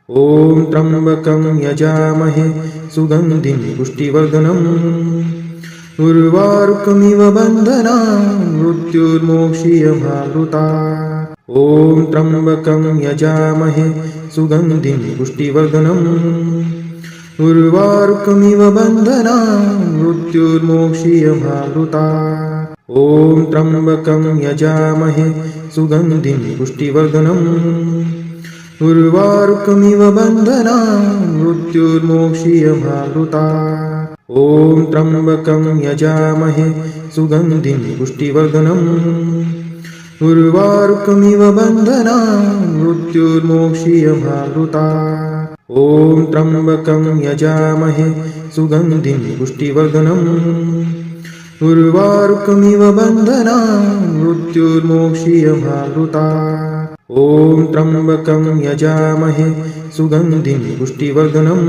ॐ त्र्यम्बकं यजामहे सुगन्धिं पुष्टिवर्धनम् उर्वारुकमिव बन्धनान् मृत्युर्मोक्षीयमामृतात् ॐ त्र्यम्बकं यजामहे सुगन्धिं पुष्टिवर्धनम् उर्वारुकमिव बन्धनान् मृत्युर्मोक्षीयमामृतात् ॐ त्र्यम्बकं यजामहे सुगन्धिं पुष्टिवर्धनम् उर्वारुकमिव बन्धनान् मृत्युर्मोक्षीयमामृतात् ॐ त्र्यम्बकं यजामहे सुगन्धिं पुष्टिवर्धनम् उर्वारुकमिव बन्धनान् मृत्युर्मोक्षीयमामृतात् ॐ त्र्यम्बकं यजामहे सुगन्धिं पुष्टिवर्धनम् उर्वारुकमिव बन्धनान् मृत्युर्मोक्षीयमामृतात् ॐ त्र्यम्बकं यजामहे सुगन्धिं पुष्टिवर्धनम्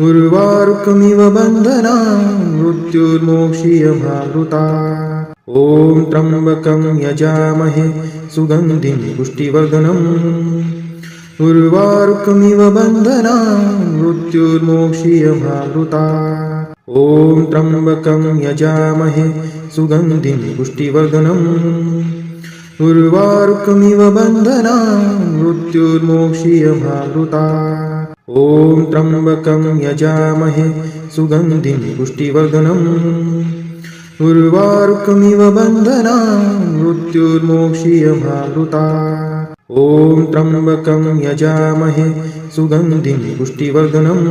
उर्वारुकमिव बन्धनान् मृत्युर्मोक्षीयमामृतात् ॐ त्र्यम्बकं यजामहे सुगन्धिं पुष्टिवर्धनम् उर्वारुकमिव बन्धनान् मृत्युर्मोक्षीयमामृतात् ॐ त्र्यम्बकं यजामहे सुगन्धिं पुष्टिवर्धनम् उर्वारुकमिव बन्धनान् मृत्युर्मोक्षीयमामृतात् ॐ त्र्यम्बकं यजामहे सुगन्धिं पुष्टिवर्धनम् उर्वारुकमिव बन्धनान् मृत्युर्मोक्षीयमामृतात् ॐ त्र्यम्बकं यजामहे सुगन्धिं पुष्टिवर्धनम्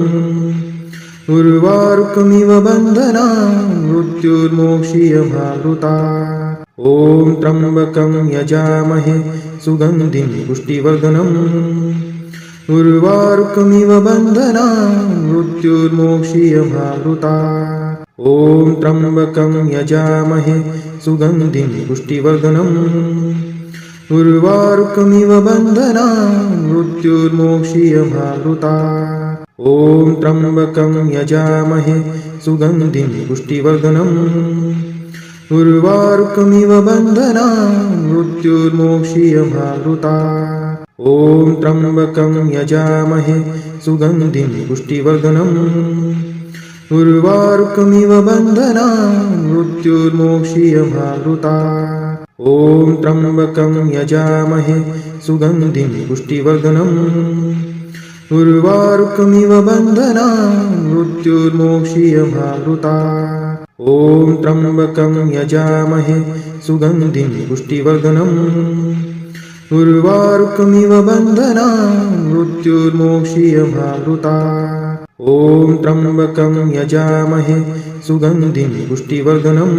उर्वारुकमिव बन्धनान् मृत्युर्मोक्षीयमामृतात् ॐ त्र्यम्बकं यजामहे सुगन्धिं पुष्टिवर्धनम् उर्वारुकमिव बन्धनान् मृत्युर्मोक्षीयमामृतात् ॐ त्र्यम्बकं यजामहे सुगन्धिं पुष्टिवर्धनम् उर्वारुकमिव बन्धनान् मृत्युर्मोक्षीयमामृतात् ॐ त्र्यम्बकं यजामहे सुगन्धिं पुष्टिवर्धनम् उर्वारुकमिव बन्धनान् मृत्युर्मोक्षीयमामृतात् ॐ त्र्यम्बकं यजामहे सुगन्धिं पुष्टिवर्धनम् उर्वारुकमिव बन्धनान् मृत्युर्मोक्षीयमामृतात् ॐ त्र्यम्बकं यजामहे सुगन्धिं पुष्टिवर्धनम् उर्वारुकमिव बन्धनान् मृत्युर्मोक्षीयमामृतात् ॐ त्र्यम्बकं यजामहे सुगन्धिं पुष्टिवर्धनम् उर्वारुकमिव बन्धनान् मृत्युर्मोक्षीयमामृतात् ॐ त्र्यम्बकं यजामहे सुगन्धिं पुष्टिवर्धनम्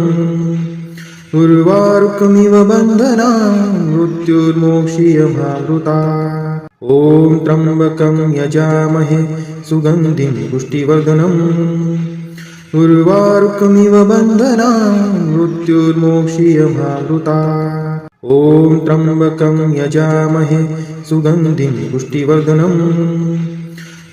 उर्वारुकमिव बन्धनान् मृत्युर्मोक्षीयमामृतात् ॐ त्र्यम्बकं यजामहे सुगन्धिं पुष्टिवर्धनम् उर्वारुकमिव बन्धनान् मृत्युर्मोक्षीयमामृतात् ॐ त्र्यम्बकं यजामहे सुगन्धिं पुष्टिवर्धनम्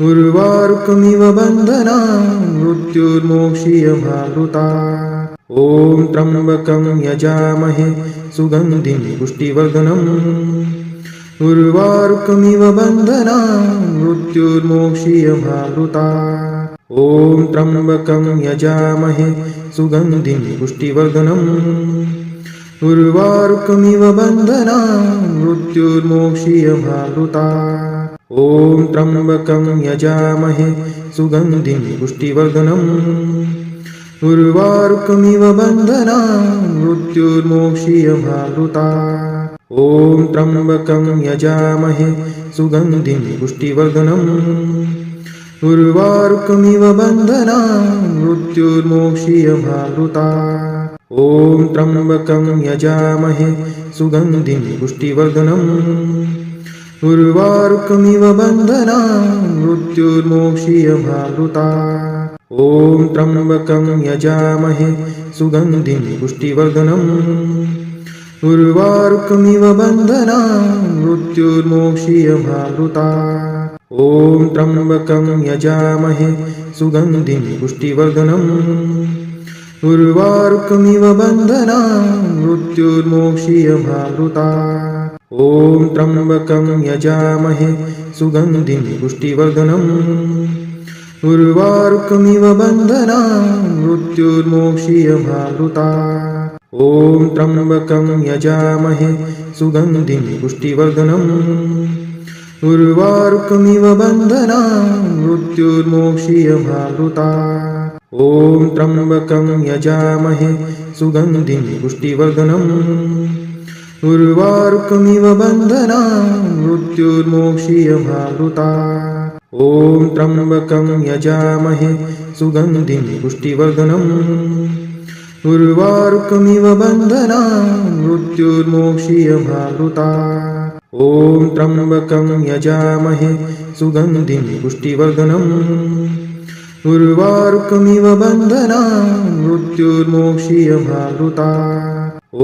उर्वारुकमिव बन्धनान् मृत्युर्मोक्षीयमामृतात् ॐ त्र्यम्बकं यजामहे सुगन्धिं पुष्टिवर्धनम् उर्वारुकमिव बन्धनान् मृत्युर्मोक्षीयमामृतात् ॐ त्र्यम्बकं यजामहे सुगन्धिं पुष्टिवर्धनम् उर्वारुकमिव बन्धनान् मृत्युर्मोक्षीयमामृतात् ॐ त्र्यम्बकं यजामहे सुगन्धिं पुष्टिवर्धनम् उर्वारुकमिव बन्धनान् मृत्युर्मोक्षीयमामृतात् ॐ त्र्यम्बकं यजामहे सुगन्धिं पुष्टिवर्धनम् उर्वारुकमिव बन्धनान् मृत्युर्मोक्षीयमामृतात् ॐ त्र्यम्बकं यजामहे सुगन्धिं पुष्टिवर्धनम् उर्वारुकमिव बन्धनान् मृत्युर्मोक्षीयमामृतात् ॐ त्र्यम्बकं यजामहे सुगन्धिं पुष्टिवर्धनम् उर्वारुकमिव बन्धनान् मृत्युर्मोक्षीयमामृतात् ॐ त्र्यम्बकं यजामहे सुगन्धिं पुष्टिवर्धनम् उर्वारुकमिव बन्धनान् मृत्युर्मोक्षीयमामृता ॐ त्र्यम्बकं यजामहे सुगन्धिं पुष्टिवर्धनम् उर्वारुकमिव बन्धनान् मृत्युर्मोक्षीयमामृता ॐ त्र्यम्बकं यजामहे सुगन्धिं पुष्टिवर्धनम् उर्वारुकमिव बन्धनान् मृत्युर्मोक्षीयमामृता ॐ त्र्यम्बकं यजामहे सुगन्धिं पुष्टिवर्धनम् उर्वारुकमिव बन्धनान् मृत्युर्मोक्षीयमामृता ॐ त्र्यम्बकं यजामहे सुगन्धिं पुष्टिवर्धनम् उर्वारुकमिव बन्धनान् मृत्युर्मोक्षीयमामृता ॐ त्र्यम्बकं यजामहे सुगन्धिं पुष्टिवर्धनम् उर्वारुकमिव बन्धनान् मृत्युर्मोक्षीयमामृता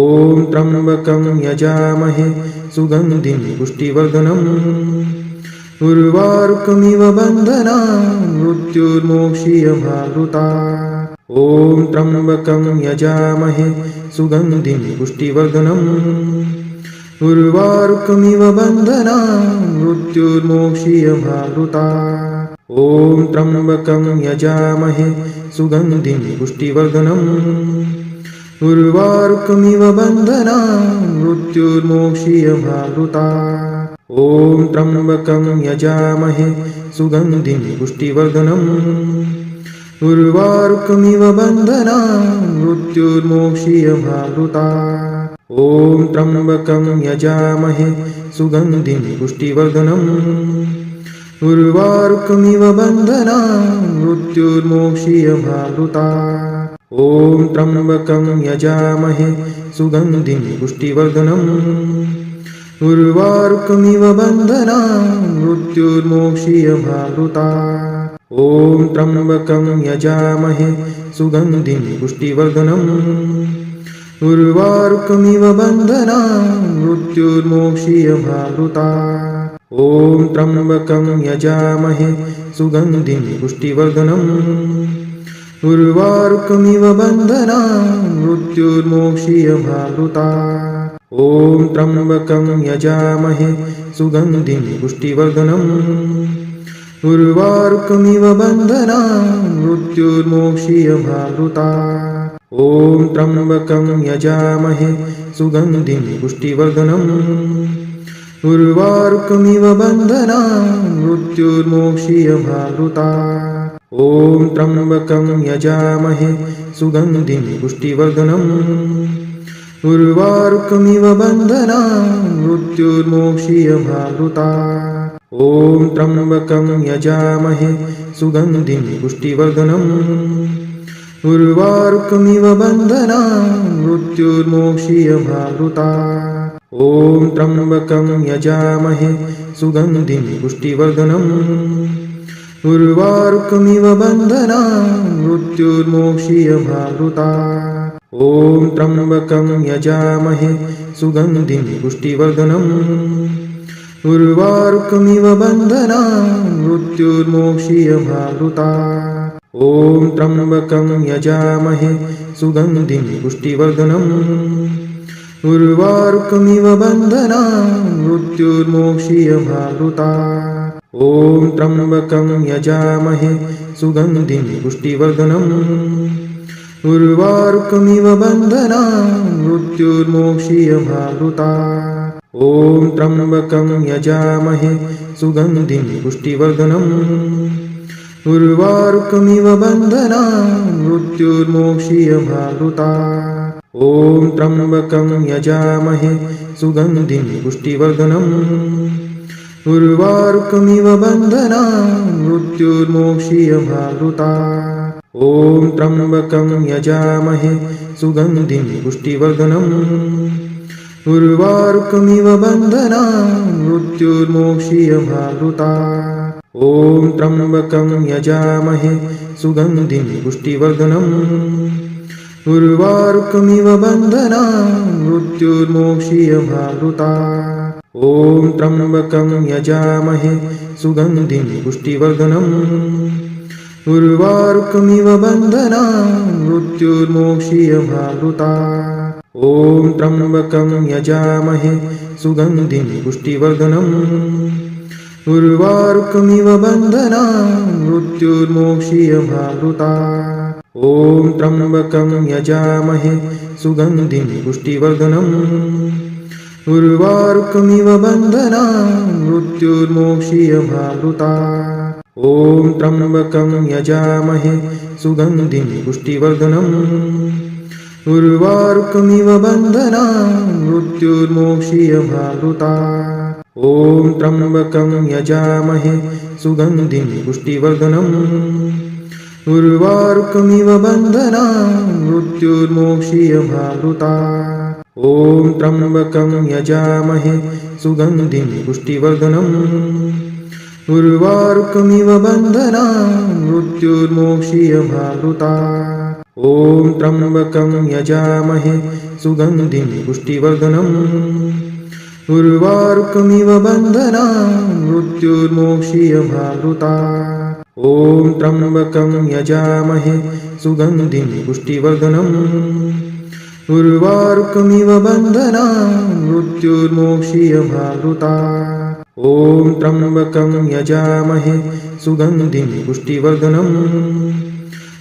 ॐ त्र्यम्बकं यजामहे सुगन्धिं पुष्टिवर्धनम् उर्वारुकमिव बन्धनान् मृत्युर्मोक्षीयमामृता ॐ त्र्यम्बकं यजामहे सुगन्धिं पुष्टिवर्धनम् उर्वारुकमिव बन्धनान् मृत्युर्मोक्षीयमामृता ॐ त्र्यम्बकं यजामहे सुगन्धिं पुष्टिवर्धनम् उर्वारुकमिव बन्धनान् मृत्युर्मोक्षीयमामृता ॐ त्र्यम्बकं यजामहे सुगन्धिं पुष्टिवर्धनम् उर्वारुकमिव बन्धनान् मृत्युर्मोक्षीयमामृता ॐ त्र्यम्बकं यजामहे सुगन्धिं पुष्टिवर्धनम् उर्वारुकमिव बन्धनान् मृत्युर्मोक्षीयमामृता ॐ त्र्यम्बकं यजामहे सुगन्धिं पुष्टिवर्धनम् उर्वारुकमिव बन्धनान् मृत्युर्मोक्षीयमामृता ॐ त्र्यम्बकं यजामहे सुगन्धिं पुष्टिवर्धनम् उर्वारुकमिव बन्धनान् मृत्युर्मोक्षीयमामृता ॐ त्र्यम्बकं यजामहे सुगन्धिं पुष्टिवर्धनम् उर्वारुकमिव बन्धनान् मृत्युर्मोक्षीयमामृता ॐ त्र्यम्बकं यजामहे सुगन्धिं पुष्टिवर्धनम् उर्वारुकमिव बन्धनान् मृत्युर्मोक्षीयमामृता ॐ त्र्यम्बकं यजामहे सुगन्धिं पुष्टिवर्धनम् उर्वारुकमिव बन्धनान् मृत्युर्मोक्षीयमामृता ॐ त्र्यम्बकं यजामहे सुगन्धिं पुष्टिवर्धनम् उर्वारुकमिव बन्धनान् मृत्युर्मोक्षीयमामृता ॐ त्र्यम्बकं यजामहे सुगन्धिं पुष्टिवर्धनम् उर्वारुकमिव बन्धनान् मृत्युर्मोक्षीयमामृता ॐ त्र्यम्बकं यजामहे सुगन्धिं पुष्टिवर्धनम् उर्वारुकमिव बन्धनान् मृत्युर्मोक्षीयमामृता ॐ त्र्यम्बकं यजामहे सुगन्धिं पुष्टिवर्धनम् उर्वारुकमिव बन्धनान् मृत्युर्मोक्षीयमामृता ॐ त्र्यम्बकं यजामहे सुगन्धिं पुष्टिवर्धनम् उर्वारुकमिव बन्धनान् मृत्युर्मोक्षीयमामृता ॐ त्र्यम्बकं यजामहे सुगन्धिं पुष्टिवर्धनम् उर्वारुकमिव बन्धनान् मृत्युर्मोक्षीयमामृता ॐ त्र्यम्बकं यजामहे सुगन्धिं पुष्टिवर्धनम् उर्वारुकमिव बन्धनान् मृत्युर्मोक्षीयमामृता ॐ त्र्यम्बकं यजामहे सुगन्धिं पुष्टिवर्धनम् उर्वारुकमिव बन्धनान् मृत्युर्मोक्षीयमामृता ॐ त्र्यम्बकं यजामहे सुगन्धिं पुष्टिवर्धनम् उर्वारुकमिव बन्धनान् मृत्युर्मोक्षीयमामृता ॐ त्र्यम्बकं यजामहे सुगन्धिं पुष्टिवर्धनम् उर्वारुकमिव बन्धनान् मृत्युर्मोक्षीयमामृता ॐ त्र्यम्बकं यजामहे सुगन्धिं पुष्टिवर्धनम् उर्वारुकमिव बन्धनान् मृत्युर्मोक्षीयमामृतात्। ॐ त्र्यम्बकं यजामहे सुगन्धिं पुष्टिवर्धनम्। उर्वारुकमिव बन्धनान् मृत्युर्मोक्षीयमामृतात्। ॐ त्र्यम्बकं यजामहे सुगन्धिं पुष्टिवर्धनम्। उर्वारुकमिव बन्धनान् मृत्युर्मोक्षीयमामृतात्। ॐ त्र्यम्बकं यजामहे सुगन्धिं पुष्टिवर्धनम्। उर्वारुकमिव बन्धनान् मृत्युर्मोक्षीयमामृतात्। ॐ त्र्यम्बकं यजामहे सुगन्धिं पुष्टिवर्धनम्। उर्वारुकमिव बन्धनान् मृत्युर्मोक्षीयमामृतात्। ॐ त्र्यम्बकं यजामहे सुगन्धिं पुष्टिवर्धनम्। उर्वारुकमिव बन्धनान् मृत्युर्मोक्षीयमामृतात्। ॐ त्र्यम्बकं यजामहे सुगन्धिं पुष्टिवर्धनम्। उर्वारुकमिव बन्धनान् मृत्युर्मोक्षीयमामृतात्। ॐ त्र्यम्बकं यजामहे सुगन्धिं पुष्टिवर्धनम्। उर्वारुकमिव बन्धनान् मृत्युर्मोक्षीयमामृतात्। ॐ त्र्यम्बकं यजामहे सुगन्धिं पुष्टिवर्धनम्।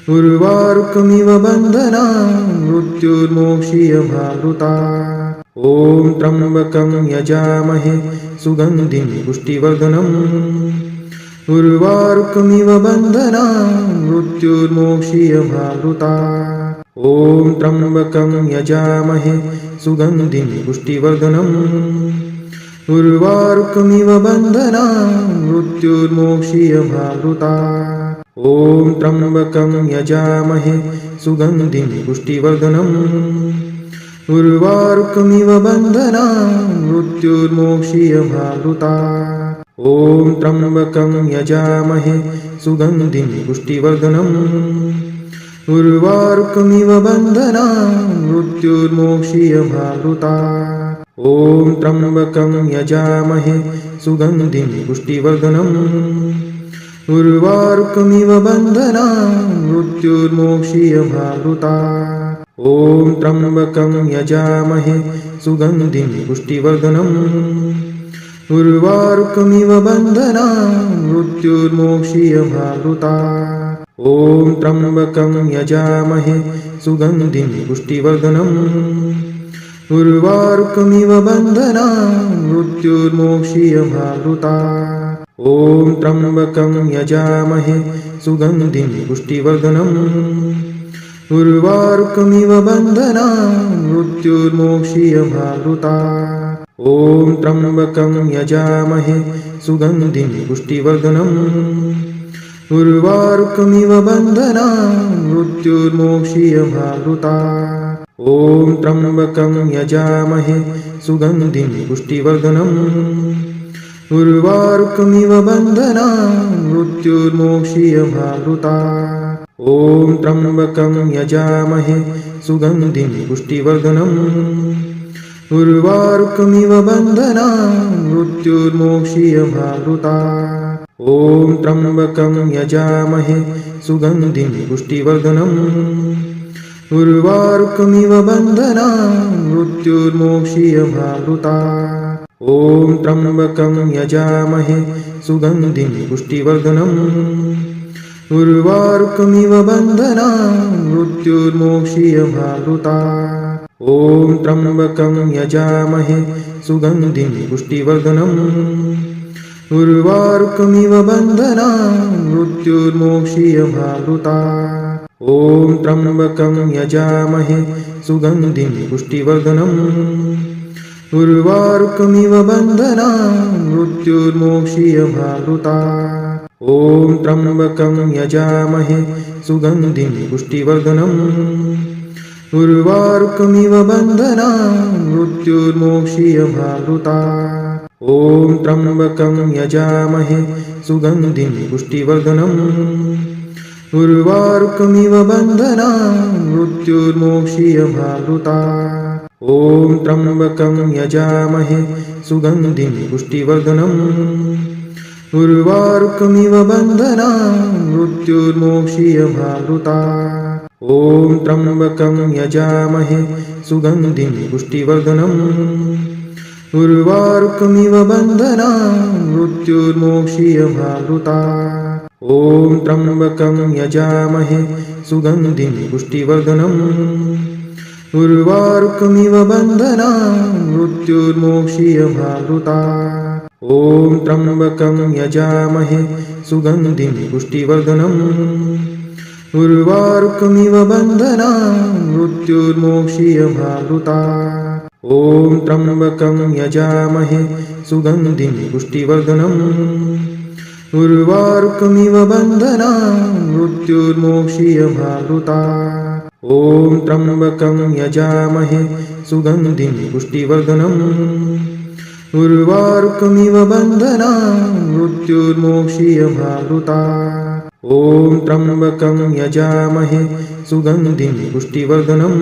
उर्वारुकमिव बन्धनान् मृत्युर्मोक्षीयमामृतात्। ॐ त्र्यम्बकं यजामहे सुगन्धिं पुष्टिवर्धनम्। उर्वारुकमिव बन्धनान् मृत्युर्मोक्षीयमामृतात्। ॐ त्र्यम्बकं यजामहे सुगन्धिं पुष्टिवर्धनम्। उर्वारुकमिव बन्धनान् मृत्युर्मोक्षीयमामृतात्। ॐ त्र्यम्बकं यजामहे सुगन्धिं पुष्टिवर्धनम्। उर्वारुकमिव बन्धनान् मृत्युर्मोक्षीयमामृतात्। ॐ त्र्यम्बकं यजामहे सुगन्धिं पुष्टिवर्धनम्। उर्वारुकमिव बन्धनान् मृत्युर्मोक्षीयमामृतात्। ॐ त्र्यम्बकं यजामहे सुगन्धिं पुष्टिवर्धनम्। उर्वारुकमिव बन्धनान् मृत्युर्मोक्षीयमामृतात्। ॐ त्र्यम्बकं यजामहे सुगन्धिं पुष्टिवर्धनम्। उर्वारुकमिव बन्धनान् मृत्युर्मोक्षीयमामृतात्। ॐ त्र्यम्बकं यजामहे सुगन्धिं पुष्टिवर्धनम्। उर्वारुकमिव बन्धनान् मृत्युर्मोक्षीयमामृतात्। ॐ त्र्यम्बकं यजामहे सुगन्धिं पुष्टिवर्धनम्। उर्वारुकमिव बन्धनान् मृत्युर्मोक्षीयमामृतात्। ॐ त्र्यम्बकं यजामहे सुगन्धिं पुष्टिवर्धनम्। उर्वारुकमिव बन्धनान् मृत्युर्मोक्षीयमामृतात्। ॐ त्र्यम्बकं यजामहे सुगन्धिं पुष्टिवर्धनम्। उर्वारुकमिव बन्धनान् मृत्युर्मोक्षीयमामृतात्। ॐ त्र्यम्बकं यजामहे सुगन्धिं पुष्टिवर्धनम्। उर्वारुकमिव बन्धनान् मृत्युर्मोक्षीयमामृतात्। ॐ त्र्यम्बकं यजामहे सुगन्धिं पुष्टिवर्धनम्। उर्वारुकमिव बन्धनान् मृत्युर्मोक्षीयमामृतात्। ॐ त्र्यम्बकं यजामहे सुगन्धिं पुष्टिवर्धनम्। उर्वारुकमिव बन्धनान् मृत्युर्मोक्षीयमामृतात्। ॐ त्र्यम्बकं यजामहे सुगन्धिं पुष्टिवर्धनम्। उर्वारुकमिव बन्धनान् मृत्युर्मोक्षीयमामृतात्। ॐ त्र्यम्बकं यजामहे सुगन्धिं पुष्टिवर्धनम्। उर्वारुकमिव बन्धनान् मृत्युर्मोक्षीयमामृतात्। ॐ त्र्यम्बकं यजामहे सुगन्धिं पुष्टिवर्धनम्। उर्वारुकमिव बन्धनान् मृत्युर्मोक्षीयमामृतात्। ॐ त्र्यम्बकं यजामहे सुगन्धिं पुष्टिवर्धनम्। उर्वारुकमिव बन्धनान् मृत्युर्मोक्षीयमामृतात्। ॐ त्र्यम्बकं यजामहे सुगन्धिं पुष्टिवर्धनम्। उर्वारुकमिव बन्धनान् मृत्युर्मोक्षीयमावृतात्। ॐ त्र्यम्बकं यजामहे सुगन्धिं पुष्टिवर्धनम्। उर्वारुकमिव बन्धनान् मृत्युर्मोक्षीयमावृतात्। ॐ त्र्यम्बकं यजामहे सुगन्धिं पुष्टिवर्धनम्। उर्वारुकमिव बन्धनान् मृत्युर्मोक्षीयमावृतात्। ॐ त्र्यम्बकं यजामहे सुगन्धिं पुष्टिवर्धनम्। उर्वारुकमिव बन्धनान् मृत्युर्मोक्षीयमावृतात्। ॐ त्र्यम्बकं यजामहे सुगन्धिं पुष्टिवर्धनम्। उर्वारुकमिव बन्धनान् मृत्युर्मोक्षीयमावृतात्। ॐ त्र्यम्बकं यजामहे सुगन्धिं पुष्टिवर्धनम्। उर्वारुकमिव बन्धनान् मृत्युर्मोक्षीयमावृतात्। ॐ त्र्यम्बकं यजामहे सुगन्धिं पुष्टिवर्धनम्।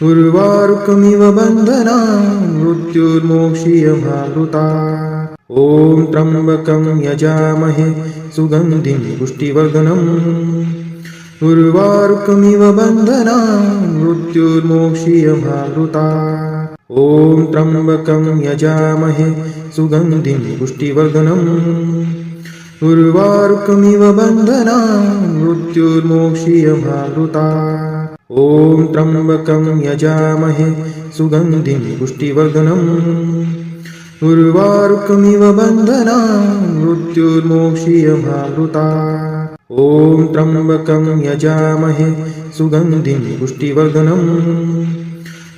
उर्वारुकमिव बन्धनान् मृत्युर्मोक्षीयमावृतात्। ॐ त्र्यम्बकं यजामहे सुगन्धिं पुष्टिवर्धनम्। उर्वारुकमिव बन्धनान् मृत्युर्मोक्षीयमावृतात्। ॐ त्र्यम्बकं यजामहे सुगन्धिं पुष्टिवर्धनम्। उर्वारुकमिव बन्धनान् मृत्युर्मोक्षीयमावृतात्। ॐ त्र्यम्बकं यजामहे सुगन्धिं पुष्टिवर्धनम्। उर्वारुकमिव बन्धनान् मृत्युर्मोक्षीयमावृतात्। ॐ त्र्यम्बकं यजामहे सुगन्धिं पुष्टिवर्धनम्।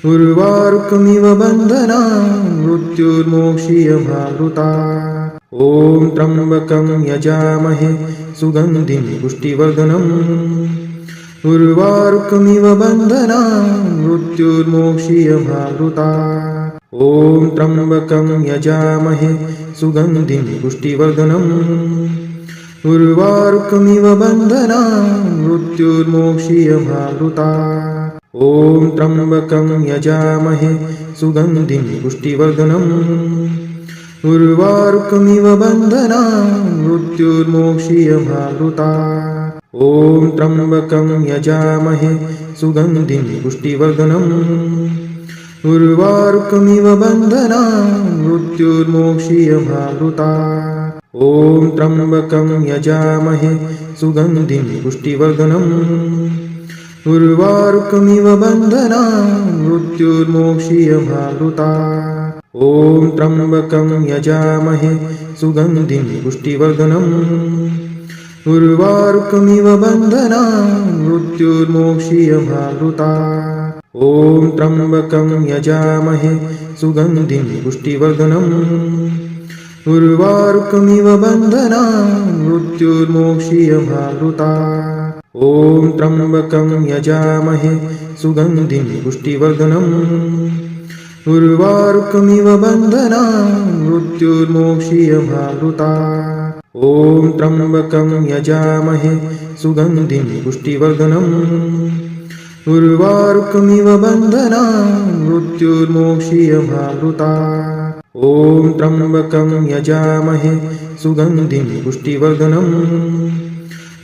उर्वारुकमिव बन्धनान् मृत्युर्मोक्षीयमावृतात्। ॐ त्र्यम्बकं यजामहे सुगन्धिं पुष्टिवर्धनम्। उर्वारुकमिव बन्धनान् मृत्युर्मोक्षीयमावृतात्। ॐ त्र्यम्बकं यजामहे सुगन्धिं पुष्टिवर्धनम्। उर्वारुकमिव बन्धनान् मृत्युर्मोक्षीयमावृतात्। ॐ त्र्यम्बकं यजामहे सुगन्धिं पुष्टिवर्धनम्। उर्वारुकमिव बन्धनान् मृत्युर्मोक्षीयमावृतात्। ॐ त्र्यम्बकं यजामहे सुगन्धिं पुष्टिवर्धनम्। उर्वारुकमिव बन्धनान् मृत्युर्मोक्षीयमावृतात्। ॐ त्र्यम्बकं यजामहे सुगन्धिं पुष्टिवर्धनम्। उर्वारुकमिव बन्धनान् मृत्युर्मोक्षीयमावृतात्। ॐ त्र्यम्बकं यजामहे सुगन्धिं पुष्टिवर्धनम्। उर्वारुकमिव बन्धनान् मृत्युर्मोक्षीयमावृतात्। ॐ त्र्यम्बकं यजामहे सुगन्धिं पुष्टिवर्धनम्। उर्वारुकमिव बन्धनान् मृत्युर्मोक्षीयमावृतात्। ॐ त्र्यम्बकं यजामहे सुगन्धिं पुष्टिवर्धनम्। उर्वारुकमिव बन्धनान् मृत्युर्मोक्षीयमावृतात्। ॐ त्र्यम्बकं यजामहे सुगन्धिं पुष्टिवर्धनम्। उर्वारुकमिव बन्धनान् मृत्युर्मोक्षीयमावृतात्। ॐ त्र्यम्बकं यजामहे सुगन्धिं पुष्टिवर्धनम्।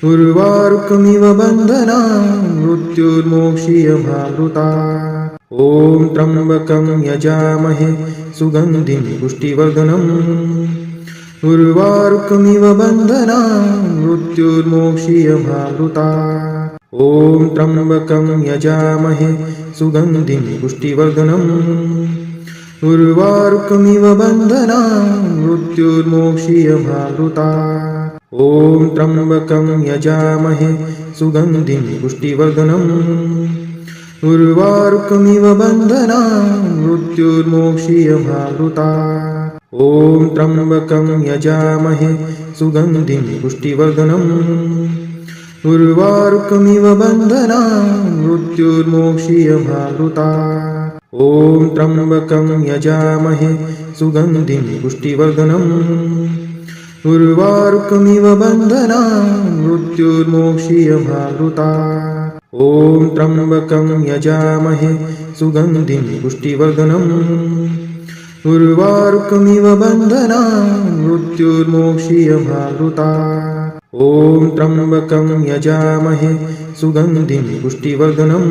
उर्वारुकमिव बन्धनान् मृत्युर्मोक्षीयमावृतात्। ॐ त्र्यम्बकं यजामहे सुगन्धिं पुष्टिवर्धनम्। उर्वारुकमिव बन्धनान् मृत्युर्मोक्षीयमावृतात्। ॐ त्र्यम्बकं यजामहे सुगन्धिं पुष्टिवर्धनम्। उर्वारुकमिव बन्धनान् मृत्युर्मोक्षीयमावृतात्। ॐ त्र्यम्बकं यजामहे सुगन्धिं पुष्टिवर्धनम्। उर्वारुकमिव बन्धनान् मृत्युर्मोक्षीयमावृतात्। ॐ त्र्यम्बकं यजामहे सुगन्धिं पुष्टिवर्धनम्। उर्वारुकमिव बन्धनान् मृत्युर्मोक्षीयमावृतात्। ॐ त्र्यम्बकं यजामहे सुगन्धिं पुष्टिवर्धनम्। उर्वारुकमिव बन्धनान् मृत्युर्मोक्षीयमावृतात्। ॐ त्र्यम्बकं यजामहे सुगन्धिं पुष्टिवर्धनम्। उर्वारुकमिव बन्धना मृत्युर्मोक्षीयमावृता ॐ त्र्यम्बकं यजामहे सुगन्धिं पुष्टिवर्धनम्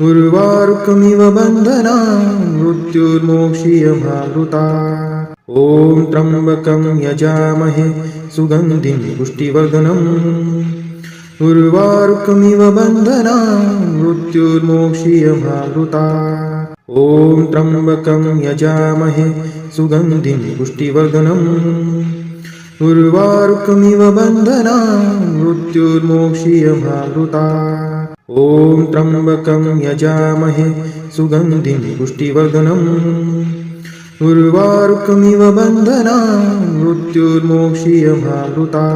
उर्वारुकमिव बन्धना मृत्युर्मोक्षीयमावृता ॐ त्र्यम्बकं यजामहे सुगन्धिं पुष्टिवर्धनम् उर्वारुकमिव बन्धना मृत्युर्मोक्षीयमावृता ॐ त्र्यम्बकं यजामहे सुगन्धिं पुष्टिवर्धनम् उर्वारुकमिव बन्धना मृत्युर्मोक्षीयमावृता ॐ त्र्यम्बकं यजामहे सुगन्धिं पुष्टिवर्धनम् उर्वारुकमिव बन्धना मृत्युर्मोक्षीयमावृता